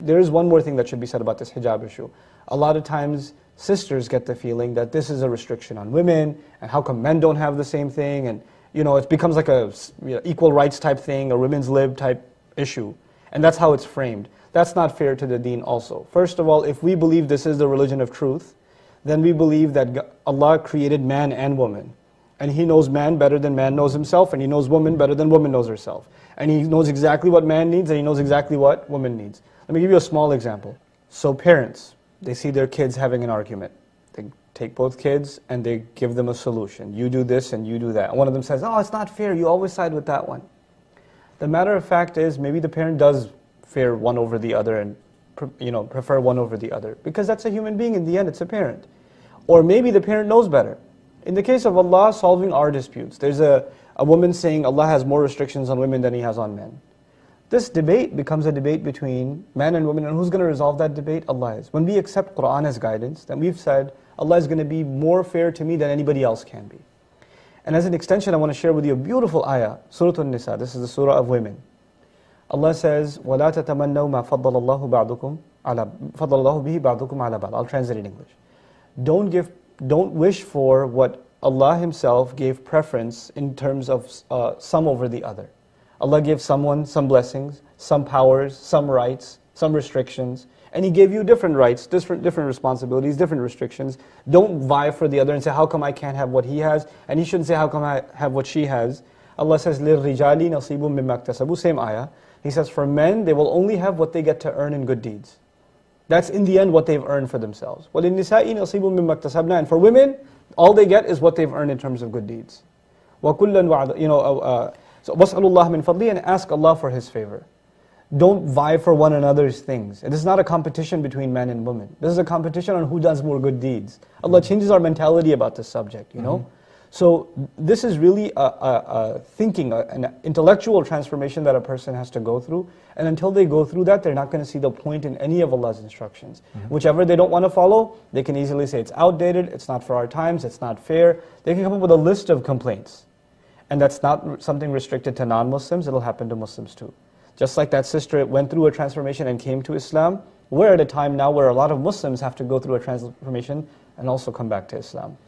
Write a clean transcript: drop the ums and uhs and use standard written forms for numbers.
There is one more thing that should be said about this hijab issue. A lot of times, sisters get the feeling that this is a restriction on women, and how come men don't have the same thing, and it becomes like a equal rights type thing, a women's lib type issue. And that's how it's framed. That's not fair to the deen also. First of all, if we believe this is the religion of truth, then we believe that Allah created man and woman. And He knows man better than man knows himself, and He knows woman better than woman knows herself. And He knows exactly what man needs, and He knows exactly what woman needs. Let me give you a small example. So parents, they see their kids having an argument. They take both kids and they give them a solution. You do this and you do that. And one of them says, oh, it's not fair, you always side with that one. The matter of fact is, maybe the parent does fear one over the other and prefer one over the other. Because that's a human being, in the end it's a parent. Or maybe the parent knows better. In the case of Allah solving our disputes, there's a woman saying Allah has more restrictions on women than He has on men. This debate becomes a debate between man and woman, and who's going to resolve that debate? Allah is. When we accept Qur'an as guidance, then we've said, Allah is going to be more fair to me than anybody else can be. And as an extension, I want to share with you a beautiful ayah, Surah An-Nisa. This is the surah of women. Allah says, وَلَا تَتَمَنَّوْا مَا فَضَّلَ اللَّهُ بِهِ بَعْضُكُمْ عَلَى بَعْضٍ. I'll translate it in English. Don't wish for what Allah Himself gave preference in terms of some over the other. Allah gave someone some blessings, some powers, some rights, some restrictions, and He gave you different rights, different responsibilities, different restrictions. Don't vie for the other and say, how come I can't have what he has? And he shouldn't say, how come I have what she has? Allah says, لِلْرِجَالِ نَصِيبٌ مِمَّا اكْتَسَبُوا. Same ayah. He says, for men, they will only have what they get to earn in good deeds. That's in the end what they've earned for themselves. وَلِلنِّسَاءِ نَصِيبٌ مِمَّا اكْتَسَبْنَا. And for women, all they get is what they've earned in terms of good deeds. وَكُلًّا وَعَدَ. So, وَاسْأَلُوا اللَّهَ مِنْ فَضْلِهِ, and ask Allah for His favor. Don't vie for one another's things. This is not a competition between man and woman. This is a competition on who does more good deeds. Allah changes our mentality about this subject, So this is really a thinking, an intellectual transformation that a person has to go through. And until they go through that, they're not going to see the point in any of Allah's instructions. Whichever they don't want to follow, they can easily say it's outdated, it's not for our times, it's not fair. They can come up with a list of complaints. And that's not something restricted to non-Muslims, it'll happen to Muslims too. Just like that sister went through a transformation and came to Islam, we're at a time now where a lot of Muslims have to go through a transformation and also come back to Islam.